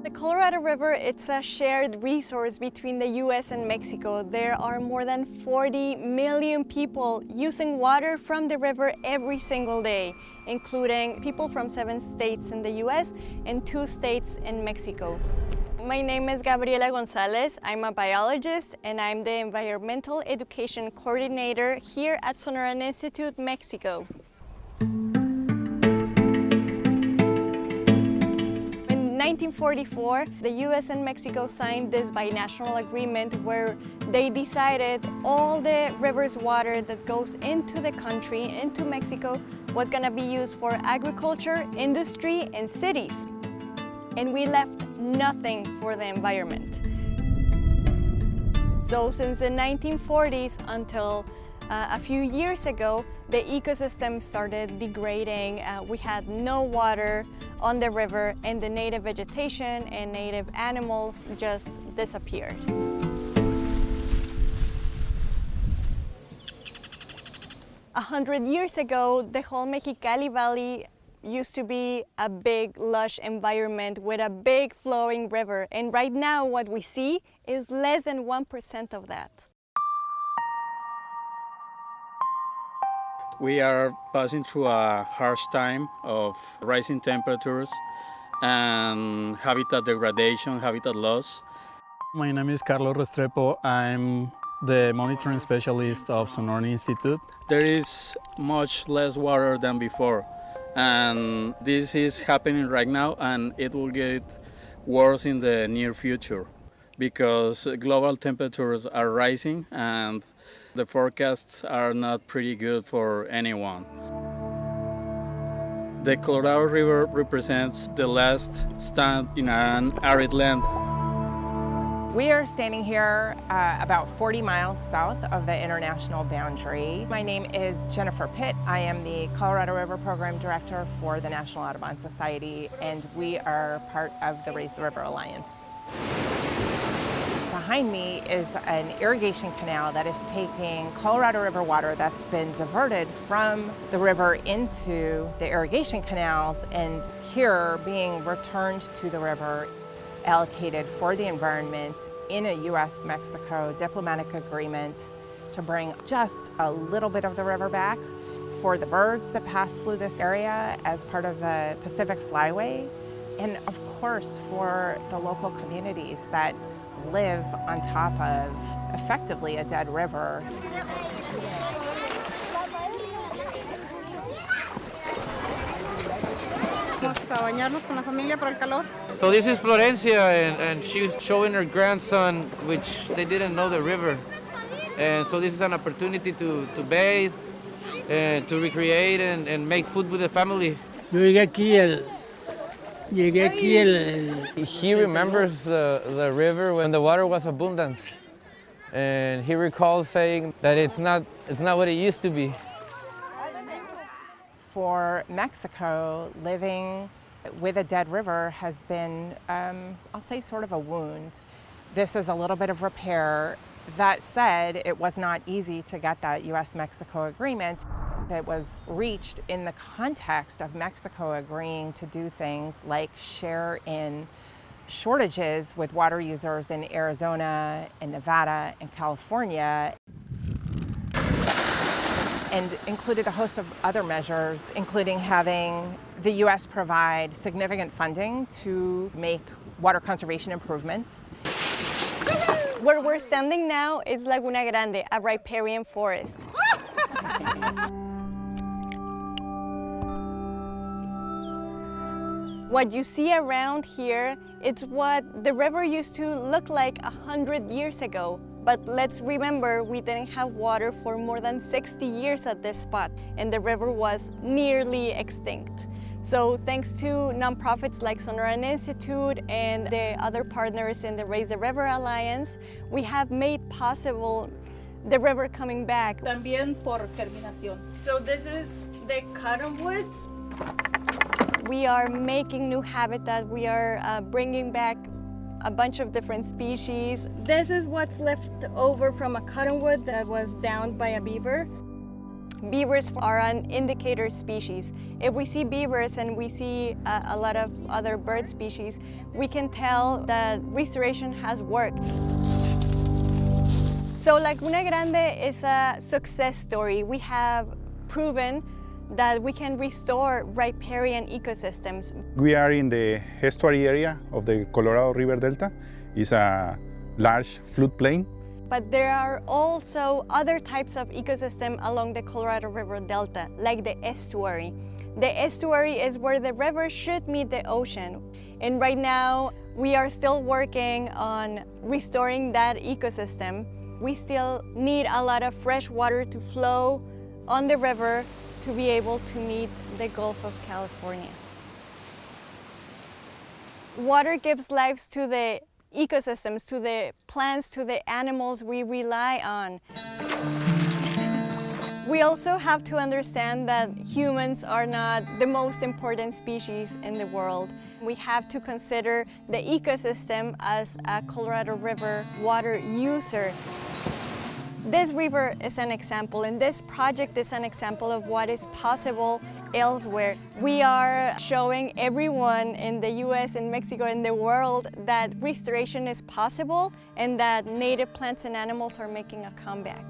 The Colorado River, it's a shared resource between the US and Mexico. There are more than 40 million people using water from the river every single day, including people from 7 states in the US and 2 states in Mexico. My name is Gabriela Gonzalez. I'm a biologist and I'm the Environmental Education Coordinator here at Sonoran Institute, Mexico. In 1944, the US and Mexico signed this binational agreement where they decided all the river's water that goes into the country, into Mexico, was going to be used for agriculture, industry, and cities. And we left nothing for the environment. So since the 1940s until a few years ago, the ecosystem started degrading. We had no water on the river, and the native vegetation and native animals just disappeared. A 100 years ago, the whole Mexicali Valley used to be a big, lush environment with a big flowing river. And right now, what we see is less than 1% of that. We are passing through a harsh time of rising temperatures and habitat degradation, habitat loss. My name is Carlos Restrepo. I'm the monitoring specialist of Sonoran Institute. There is much less water than before, and this is happening right now, and it will get worse in the near future because global temperatures are rising and the forecasts are not pretty good for anyone. The Colorado River represents the last stand in an arid land. We are standing here about 40 miles south of the international boundary. My name is Jennifer Pitt. I am the Colorado River Program Director for the National Audubon Society, and we are part of the Raise the River Alliance. Behind me is an irrigation canal that is taking Colorado River water that's been diverted from the river into the irrigation canals and here being returned to the river, allocated for the environment in a US-Mexico diplomatic agreement to bring just a little bit of the river back for the birds that pass through this area as part of the Pacific Flyway, and of course for the local communities that live on top of effectively a dead river. So this is Florencia, and she's showing her grandson, which they didn't know the river. And so this is an opportunity to bathe, and to recreate and make food with the family. He remembers the river when the water was abundant, and he recalls saying that it's not what it used to be. For Mexico, living with a dead river has been, I'll say, sort of a wound. This is a little bit of repair. That said, it was not easy to get that US-Mexico agreement. It was reached in the context of Mexico agreeing to do things like share in shortages with water users in Arizona and Nevada and California, and included a host of other measures, including having the US provide significant funding to make water conservation improvements. Where we're standing now is Laguna Grande, a riparian forest. What you see around here, it's what the river used to look like 100 years ago. But let's remember, we didn't have water for more than 60 years at this spot, and the river was nearly extinct. So thanks to nonprofits like Sonoran Institute and the other partners in the Raise the River Alliance, we have made possible the river coming back. También por germinación. So this is the cottonwoods. We are making new habitat. We are bringing back a bunch of different species. This is what's left over from a cottonwood that was downed by a beaver. Beavers are an indicator species. If we see beavers and we see a lot of other bird species, we can tell that restoration has worked. So Laguna Grande is a success story. We have proven that we can restore riparian ecosystems. We are in the estuary area of the Colorado River Delta. It's a large floodplain. But there are also other types of ecosystem along the Colorado River Delta, like the estuary. The estuary is where the river should meet the ocean. And right now, we are still working on restoring that ecosystem. We still need a lot of fresh water to flow on the river to be able to meet the Gulf of California. Water gives life to the ecosystems, to the plants, to the animals we rely on. We also have to understand that humans are not the most important species in the world. We have to consider the ecosystem as a Colorado River water user. This river is an example, and this project is an example of what is possible elsewhere. We are showing everyone in the US and Mexico and the world that restoration is possible and that native plants and animals are making a comeback.